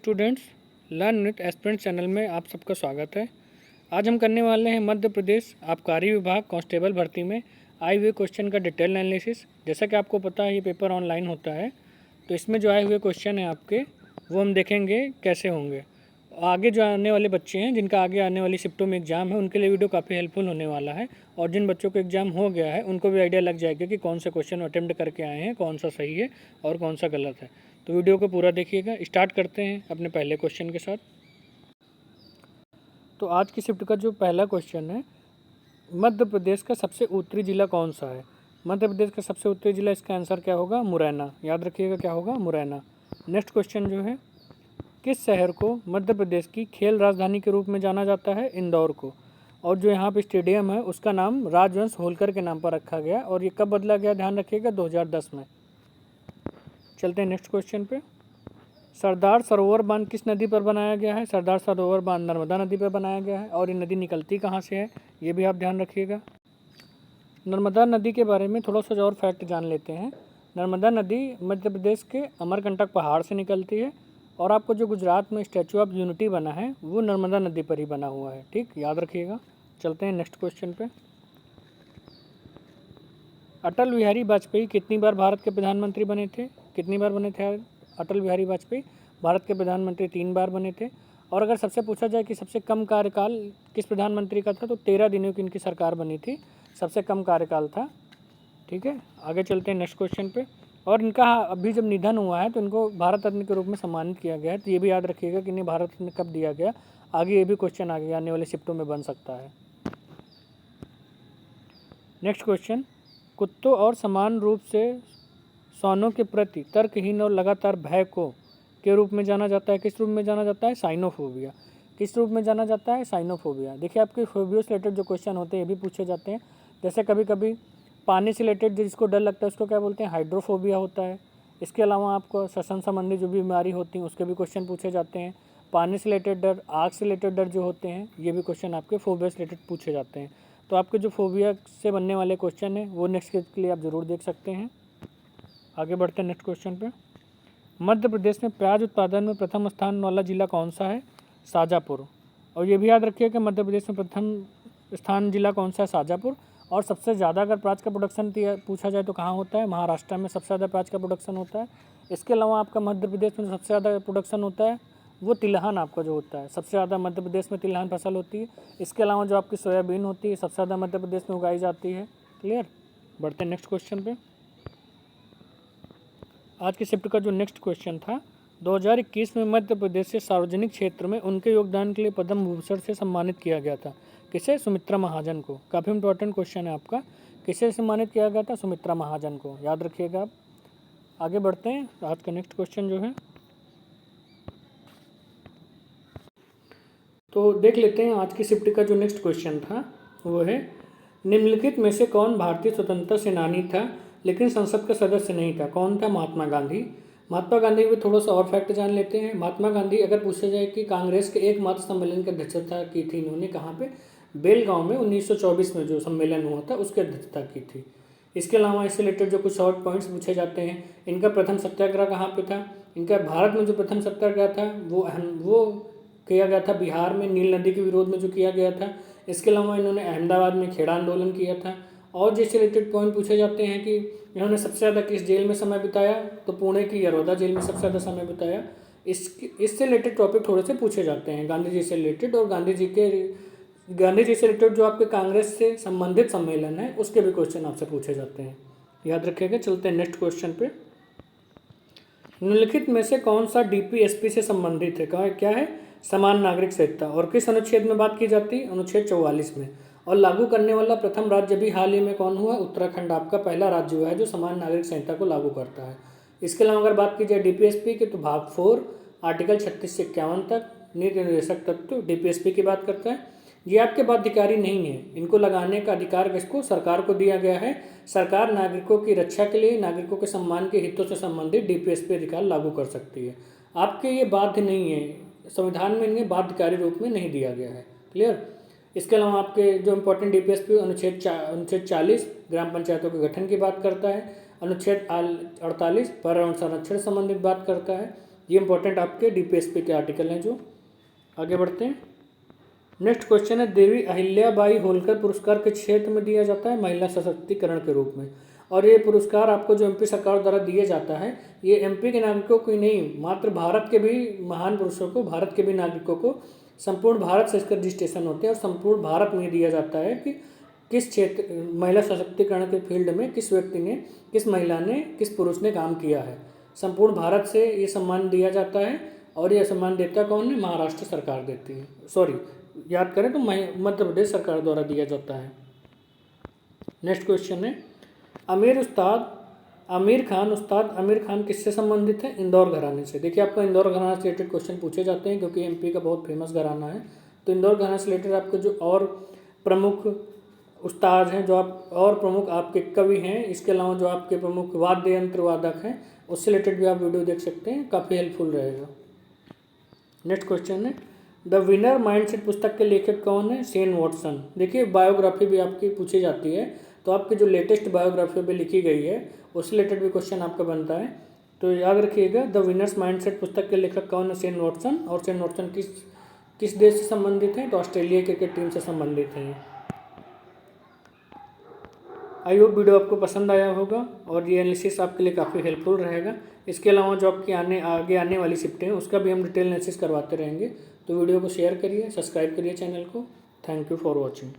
Students, learn with aspirant channel में आप सबका स्वागत है। आज हम करने वाले हैं मध्य प्रदेश आबकारी विभाग कांस्टेबल भर्ती में आए हुए क्वेश्चन का डिटेल एनालिसिस। जैसा कि आपको पता है ये पेपर ऑनलाइन होता है, तो इसमें जो आए हुए क्वेश्चन हैं आपके वो हम देखेंगे कैसे होंगे। आगे जो आने वाले बच्चे हैं जिनका आगे आने वाली शिफ्टों में एग्ज़ाम है उनके लिए वीडियो काफ़ी हेल्पफुल होने वाला है, और जिन बच्चों को एग्ज़ाम हो गया है उनको भी आइडिया लग जाएगा कि कौन सा क्वेश्चन अटेम्प्ट करके आए हैं, कौन सा सही है और कौन सा गलत है। तो वीडियो को पूरा देखिएगा। स्टार्ट करते हैं अपने पहले क्वेश्चन के साथ। तो आज की शिफ्ट का जो पहला क्वेश्चन है, मध्य प्रदेश का सबसे उत्तरी जिला कौन सा है। मध्य प्रदेश का सबसे उत्तरी जिला, इसका आंसर क्या होगा? मुरैना। याद रखिएगा क्या होगा? मुरैना। नेक्स्ट क्वेश्चन जो है, किस शहर को मध्य प्रदेश की खेल राजधानी के रूप में जाना जाता है? इंदौर को। और जो यहाँ पे स्टेडियम है उसका नाम राजवंश होलकर के नाम पर रखा गया, और ये कब बदला गया ध्यान रखिएगा? 2010 में। चलते हैं नेक्स्ट क्वेश्चन पे। सरदार सरोवर बांध किस नदी पर बनाया गया है? सरदार सरोवर बांध नर्मदा नदी पर बनाया गया है, और ये नदी निकलती कहाँ से है ये भी आप ध्यान रखिएगा। नर्मदा नदी के बारे में थोड़ा सा और फैक्ट जान लेते हैं। नर्मदा नदी मध्य प्रदेश के अमरकंटक पहाड़ से निकलती है, और आपको जो गुजरात में स्टैचू ऑफ यूनिटी बना है वो नर्मदा नदी पर ही बना हुआ है। ठीक, याद रखिएगा। चलते हैं नेक्स्ट क्वेश्चन पे। अटल बिहारी वाजपेयी कितनी बार भारत के प्रधानमंत्री बने थे? कितनी बार बने थे अटल बिहारी वाजपेयी? भारत के प्रधानमंत्री 3 बार बने थे। और अगर सबसे पूछा जाए कि सबसे कम कार्यकाल किस प्रधानमंत्री का था, तो 13 दिनों की इनकी सरकार बनी थी, सबसे कम कार्यकाल था। ठीक है, आगे चलते हैं नेक्स्ट क्वेश्चन पे। और इनका अभी जब निधन हुआ है तो इनको भारत रत्न के रूप में सम्मानित किया गया है, तो ये भी याद रखिएगा कि इन्हें भारत रत्न कब दिया गया। आगे ये भी क्वेश्चन आगे आने वाले शिफ्टों में बन सकता है। नेक्स्ट क्वेश्चन, कुत्तों और समान रूप से सौनों के प्रति तर्कहीन और लगातार भय को के रूप में जाना जाता है। किस रूप में जाना जाता है? साइनोफोबिया। किस रूप में जाना जाता है? साइनोफोबिया। देखिए, आपके फोबियो से रिलेटेड जो क्वेश्चन होते हैं ये भी पूछे जाते हैं। जैसे कभी कभी पानी से रिलेटेड जिसको डर लगता है उसको क्या बोलते हैं? हाइड्रोफोबिया होता है। इसके अलावा आपको श्वसन संबंधी जो बीमारी होती हैं उसके भी क्वेश्चन पूछे जाते हैं। पानी से रिलेटेड डर, आग से रिलेटेड डर जो होते हैं ये भी क्वेश्चन आपके फोबिया से रिलेटेड पूछे जाते हैं। तो आपके जो फोबिया से बनने वाले क्वेश्चन हैं वो नेक्स्ट के लिए आप ज़रूर देख सकते हैं। आगे बढ़ते हैं नेक्स्ट क्वेश्चन पे। मध्य प्रदेश में प्याज उत्पादन में प्रथम स्थान वाला जिला कौन सा है? शाजापुर। और ये भी याद रखिए कि मध्य प्रदेश में प्रथम स्थान जिला कौन सा है? शाजापुर। और सबसे ज़्यादा अगर प्याज का प्रोडक्शन पूछा जाए तो कहाँ होता है? महाराष्ट्र में सबसे ज़्यादा प्याज का प्रोडक्शन होता है। इसके अलावा आपका मध्य प्रदेश में सबसे ज़्यादा प्रोडक्शन होता है वो तिलहन आपका जो होता है, सबसे ज़्यादा मध्य प्रदेश में तिलहन फसल होती है। इसके अलावा जो आपकी सोयाबीन होती है सबसे ज़्यादा मध्य प्रदेश में उगाई जाती है। क्लियर? बढ़ते हैं नेक्स्ट क्वेश्चन पे। आज के शिफ्ट का जो नेक्स्ट क्वेश्चन था, 2021 में मध्य प्रदेश से सार्वजनिक क्षेत्र में उनके योगदान के लिए पद्म भूषण से सम्मानित किया गया था। किसे? सुमित्रा महाजन को। काफ़ी इंपॉर्टेंट क्वेश्चन है आपका। किसे सम्मानित किया गया था? सुमित्रा महाजन को। याद रखिएगा आप। आगे बढ़ते हैं। आज का नेक्स्ट क्वेश्चन जो है तो देख लेते हैं। आज की शिफ्ट का जो नेक्स्ट क्वेश्चन था वो है, निम्नलिखित में से कौन भारतीय स्वतंत्रता सेनानी था लेकिन संसद का सदस्य नहीं था? कौन था? महात्मा गांधी। महात्मा गांधी भी थोड़ा सा और फैक्ट जान लेते हैं। महात्मा गांधी अगर पूछा जाए कि कांग्रेस के एकमात्र सम्मेलन की अध्यक्षता की थी इन्होंने, कहाँ पे? बेलगांव में 1924 में जो सम्मेलन हुआ था उसकी अध्यक्षता की थी। इसके अलावा इससे रिलेटेड जो कुछ शॉर्ट पॉइंट्स पूछे जाते हैं, इनका प्रथम सत्याग्रह कहाँ पे था? इनका भारत में जो प्रथम सत्याग्रह था वो किया गया था बिहार में, नील नदी के विरोध में जो किया गया था। इसके अलावा इन्होंने अहमदाबाद में खेड़ा आंदोलन किया था। और जिससे रिलेटेड पॉइंट पूछे जाते हैं कि इन्होंने सबसे ज़्यादा किस जेल में समय बिताया, तो पुणे की यरोदा जेल में सबसे ज़्यादा समय बिताया। इससे रिलेटेड टॉपिक थोड़े से पूछे जाते हैं गांधी जी से रिलेटेड, और गांधी जी से रिलेटेड जो आपके कांग्रेस से संबंधित सम्मेलन है उसके भी क्वेश्चन आपसे पूछे जाते हैं। याद रखिएगा। चलते हैं नेक्स्ट क्वेश्चन पे। निम्नलिखित में से कौन सा डीपीएसपी से संबंधित है? क्या है? समान नागरिक संहिता। और किस अनुच्छेद में बात की जाती है? अनुच्छेद 44 में। और लागू करने वाला प्रथम राज्य भी हाल ही में कौन हुआ? उत्तराखंड आपका पहला राज्य हुआ है जो समान नागरिक संहिता को लागू करता है। इसके अलावा अगर बात की जाए डीपीएसपी की, तो भाग 4 आर्टिकल 36 से 51 तक नीति निर्देशक तत्व डीपीएसपी की बात करता है। ये आपके बाध्यकारी नहीं है। इनको लगाने का अधिकार किसको? सरकार को दिया गया है। सरकार नागरिकों की रक्षा के लिए, नागरिकों के सम्मान के हितों से संबंधित डीपीएसपी अधिकार लागू कर सकती है। आपके ये बाध्य नहीं है, संविधान में इन्हें बाध्यकारी रूप में नहीं दिया गया है। क्लियर? इसके अलावा आपके जो इंपॉर्टेंट डीपीएसपी अनुच्छेद 40 ग्राम पंचायतों के गठन की बात करता है। अनुच्छेद 48 पर्यावरण संरक्षण संबंधित बात करता है। ये इंपॉर्टेंट आपके DPSP के आर्टिकल हैं। जो आगे बढ़ते हैं, नेक्स्ट क्वेश्चन है, देवी अहिल्याबाई होलकर पुरस्कार किस क्षेत्र में दिया जाता है? महिला सशक्तिकरण के रूप में। और ये पुरस्कार आपको जो MP सरकार द्वारा दिया जाता है, ये MP के नागरिकों को ही नहीं, मात्र भारत के भी महान पुरुषों को, भारत के भी नागरिकों को, संपूर्ण भारत से इसका रजिस्ट्रेशन होते हैं और संपूर्ण भारत में दिया जाता है कि किस क्षेत्र महिला सशक्तिकरण के फील्ड में किस व्यक्ति ने, किस महिला ने, किस पुरुष ने काम किया है। संपूर्ण भारत से ये सम्मान दिया जाता है और यह सम्मान देता कौन है? महाराष्ट्र सरकार देती है, सॉरी याद करें तो मध्य प्रदेश सरकार द्वारा दिया जाता है। नेक्स्ट क्वेश्चन है, उस्ताद आमिर खान किससे संबंधित है? इंदौर घराने से। देखिए आपको इंदौर घराना से रिलेटेड क्वेश्चन पूछे जाते हैं क्योंकि MP का बहुत फेमस घराना है। तो इंदौर घराना से रिलेटेड आपको जो और प्रमुख उस्ताद हैं, जो आप और प्रमुख आपके कवि हैं, इसके अलावा जो आपके प्रमुख वाद्य यंत्र वादक हैं, उससे रिलेटेड भी आप वीडियो देख सकते हैं, काफ़ी हेल्पफुल रहेगा। नेक्स्ट क्वेश्चन है, द विनर माइंडसेट पुस्तक के लेखक कौन है? Shane Watson. देखिए बायोग्राफी भी आपकी पूछी जाती है, तो आपकी जो लेटेस्ट बायोग्राफी पे लिखी गई है उससे रिलेटेड भी क्वेश्चन आपका बनता है। तो याद रखिएगा, द विनर्स माइंडसेट पुस्तक के लेखक कौन है? Shane Watson. और शेन वॉटसन किस देश से संबंधित हैं? तो ऑस्ट्रेलिया क्रिकेट टीम से संबंधित हैं। आई होप वीडियो आपको पसंद आया होगा और ये एनालिसिस आपके लिए काफ़ी हेल्पफुल रहेगा। इसके अलावा जो आपकी आगे आने वाली शिफ्टें हैं उसका भी हम डिटेल एनालिसिस करवाते रहेंगे। तो वीडियो को शेयर करिए, सब्सक्राइब करिए चैनल को। Thank you for watching.